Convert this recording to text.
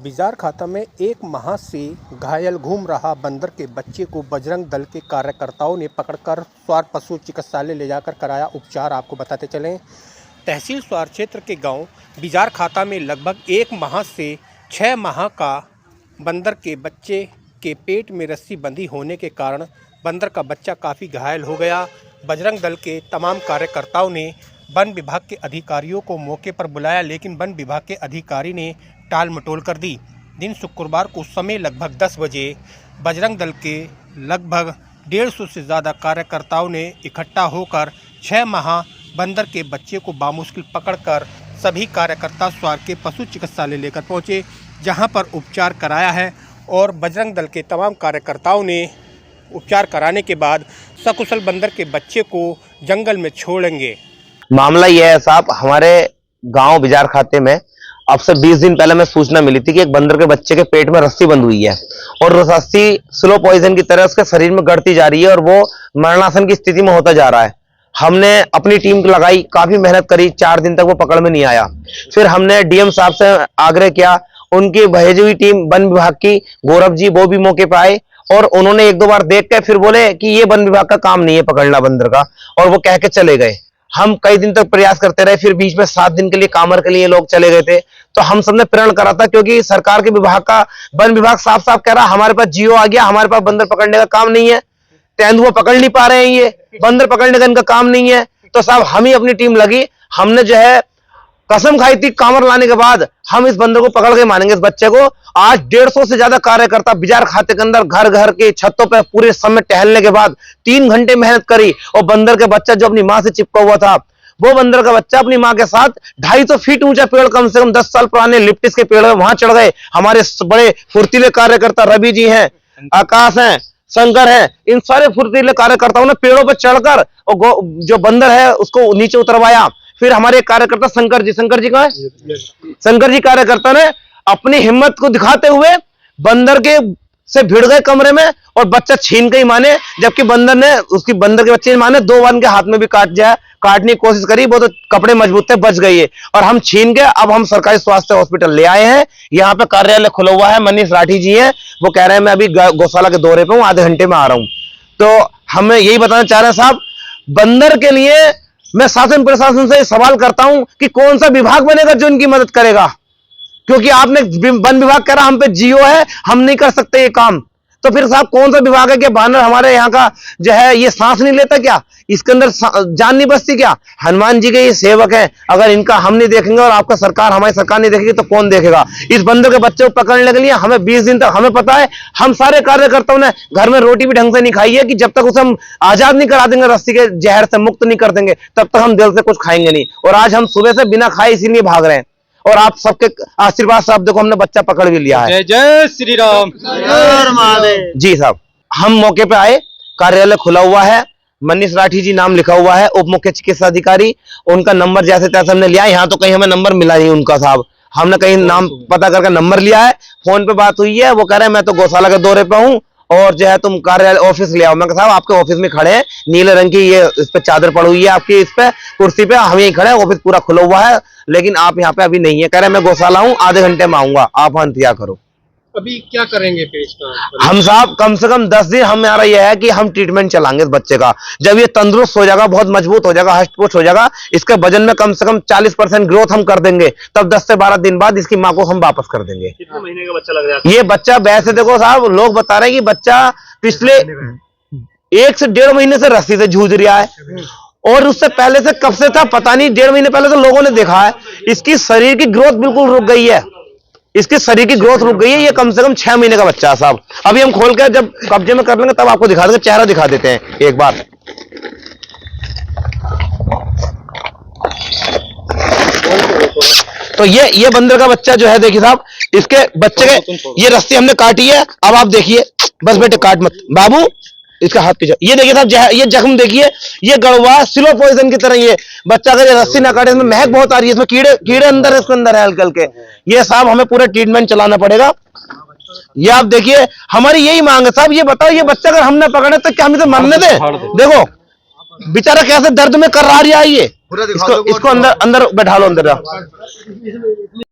Bizarre खाता में एक माह से घायल घूम रहा बंदर के बच्चे को बजरंग दल के कार्यकर्ताओं ने पकड़कर स्वार पशु चिकित्सालय ले जाकर कराया उपचार। आपको बताते चलें, तहसील स्वार क्षेत्र के गांव बिजार खाता में लगभग एक माह से 6 माह का बंदर के बच्चे के पेट में रस्सी बंधी होने के कारण बंदर का बच्चा काफ़ी घायल हो गया। बजरंग दल के तमाम कार्यकर्ताओं ने वन विभाग के अधिकारियों को मौके पर बुलाया, लेकिन वन विभाग के अधिकारी ने टाल मटोल कर दी। दिन शुक्रवार को समय लगभग 10 बजे बजरंग दल के लगभग 150 से ज़्यादा कार्यकर्ताओं ने इकट्ठा होकर 6 माह बंदर के बच्चे को बामुश्किल पकड़कर सभी कार्यकर्ता स्वार के पशु चिकित्सालय लेकर पहुंचे, जहां पर उपचार कराया है। और बजरंग दल के तमाम कार्यकर्ताओं ने उपचार कराने के बाद सकुशल बंदर के बच्चे को जंगल में छोड़ेंगे। मामला यह है साहब, हमारे गांव बिजार खाते में अब से 20 दिन पहले मैं सूचना मिली थी कि एक बंदर के बच्चे के पेट में रस्सी बंध हुई है और रस्सी स्लो पॉइजन की तरह उसके शरीर में गड़ती जा रही है और वो मरणासन की स्थिति में होता जा रहा है। हमने अपनी टीम लगाई, काफी मेहनत करी, 4 दिन तक वो पकड़ में नहीं आया। फिर हमने डीएम साहब से आग्रह किया, उनकी भेजी हुई टीम वन विभाग की गौरव जी वो भी मौके पर आए और उन्होंने 1-2 बार देख के फिर बोले कि ये वन विभाग का काम नहीं है पकड़ना बंदर का, और वो कह के चले गए। हम कई दिन तक प्रयास करते रहे, फिर बीच में 7 दिन के लिए कामर के लिए लोग चले गए थे। तो हम सबने प्रण करा था, क्योंकि सरकार के विभाग का वन विभाग साफ साफ कह रहा हमारे पास जियो आ गया, हमारे पास बंदर पकड़ने का काम नहीं है, तेंदुआ पकड़ नहीं पा रहे हैं, ये बंदर पकड़ने का इनका काम नहीं है। तो साहब हम ही अपनी टीम लगी, हमने जो है कसम खाई थी कामर लाने के बाद हम इस बंदर को पकड़ के मानेंगे, इस बच्चे को। आज 150 से ज्यादा कार्यकर्ता बिजार खाते के अंदर घर घर के छतों पे पूरे समय टहलने के बाद 3 घंटे मेहनत करी और बंदर के बच्चा जो अपनी मां से चिपका हुआ था, वो बंदर का बच्चा अपनी मां के साथ 250 फीट ऊंचा पेड़, कम से कम 10 साल पुराने लिप्टिस के पेड़ है, वहां चढ़ गए। हमारे बड़े फुर्तीले कार्यकर्ता रवि जी हैं, आकाश हैं, शंकर है, इन सारे फुर्तीले कार्यकर्ताओं ने पेड़ों पर चढ़कर और जो बंदर है उसको नीचे उतरवाया। फिर हमारे कार्यकर्ता शंकर जी कहाँ है? शंकर जी कार्यकर्ता ने अपनी हिम्मत को दिखाते हुए बंदर के से भिड़ गए कमरे में और बच्चा छीन के ही माने, जबकि बंदर के बच्चे ने माने 2 बार के हाथ में भी काटने की कोशिश करी, वो तो कपड़े मजबूत थे, बच गई है और हम छीन के अब हम सरकारी स्वास्थ्य हॉस्पिटल ले आए हैं। यहाँ पे कार्यालय खुला हुआ है, मनीष राठी जी हैं, वो कह रहे हैं मैं अभी गौशाला के दौरे पे हूँ, आधे घंटे में आ रहा हूँ। तो हमें यही बताना चाह रहे हैं साहब, बंदर के लिए मैं शासन प्रशासन से सवाल करता हूं कि कौन सा विभाग बनेगा जो इनकी मदद करेगा, क्योंकि आपने वन विभाग कह रहा हम पे जियो है, हम नहीं कर सकते ये काम। तो फिर साहब कौन सा विभाग है कि बानर हमारे यहाँ का जो है ये सांस नहीं लेता क्या, इसके अंदर जान नहीं बसती क्या? हनुमान जी के ये सेवक हैं, अगर इनका हम नहीं देखेंगे और आपका सरकार, हमारी सरकार नहीं देखेगी तो कौन देखेगा? इस बंदर के बच्चे को पकड़ने के लिए हमें 20 दिन तक, हमें पता है हम सारे कार्यकर्ताओं ने घर में रोटी भी ढंग से नहीं खाई है कि जब तक उसे हम आजाद नहीं करा देंगे, रस्सी के जहर से मुक्त नहीं कर देंगे, तब तक हम दिल से कुछ खाएंगे नहीं। और आज हम सुबह से बिना खाए इसीलिए भाग रहे हैं और आप सबके आशीर्वाद से आप देखो हमने बच्चा पकड़ भी लिया है। जय जय श्री राम। जी साहब, हम मौके पे आए, कार्यालय खुला हुआ है, मनीष राठी जी नाम लिखा हुआ है, उप मुख्य चिकित्सा अधिकारी, उनका नंबर जैसे तैसे हमने लिया। यहाँ तो कहीं हमें नंबर मिला नहीं उनका साहब, हमने कहीं नाम पता करके नंबर लिया है, फोन पे बात हुई है, वो कह रहे हैं मैं तो गौशाला के दौरे पे हूँ और जो है तुम कार्यालय ऑफिस ले आओ। मैं कहा साहब आपके ऑफिस में खड़े हैं, नीले रंग की ये इस पे चादर पड़ी हुई है आपकी, इस पे कुर्सी पे, हम यहीं खड़े हैं, ऑफिस पूरा खुला हुआ है, लेकिन आप यहाँ पे अभी नहीं है। कह रहे हैं मैं गौशाला हूँ, आधे घंटे में आऊंगा, आप वहां इंतजार करो। अभी क्या करेंगे फिर इसका? हम साहब कम से कम 10 दिन हमारा यह है कि हम ट्रीटमेंट चलाएंगे इस बच्चे का। जब ये तंदुरुस्त हो जाएगा, बहुत मजबूत हो जाएगा, हष्ट-पुष्ट हो जाएगा, इसके वजन में कम से कम 40% ग्रोथ हम कर देंगे, तब 10 से 12 दिन बाद इसकी मां को हम वापस कर देंगे। कितने महीने का बच्चा लग रहा है? ये बच्चा वैसे देखो साहब, लोग बता रहे हैं कि बच्चा पिछले 1 से 1.5 महीने से रस्सी से जूझ रहा है, और उससे पहले से कब से था पता नहीं, 1.5 महीने पहले तो लोगों ने देखा है। इसकी शरीर की ग्रोथ बिल्कुल रुक गई है, इसकी शरीर की ग्रोथ रुक गई है। ये कम से कम 6 महीने का बच्चा है साहब। अभी हम खोल के जब कब्जे में कर लेंगे तब आपको दिखा देंगे, चेहरा दिखा देते हैं एक बार। तो ये बंदर का बच्चा जो है, देखिए साहब, इसके बच्चे के ये रस्सी हमने काटी है। अब आप देखिए, बस बेटे काट मत बाबू, इसका हाथ पीछे। ये देखिए साहब, ये जख्म देखिए, ये गड़वा स्लो पॉइजन की तरह। ये बच्चा अगर ये रस्सी ना काटे, इसमें महक बहुत आ रही है, इसमें कीड़े अंदर है, इसके अंदर है हल्के के। ये साहब हमें पूरा ट्रीटमेंट चलाना पड़ेगा। ये आप देखिए, हमारी यही मांग है साहब। ये बताओ, ये बच्चा अगर हमने पकड़े तो क्या हम इसे मरने दें? देखो बेचारा कैसे दर्द में कर रहा है ये, इसको अंदर बैठा लो, अंदर।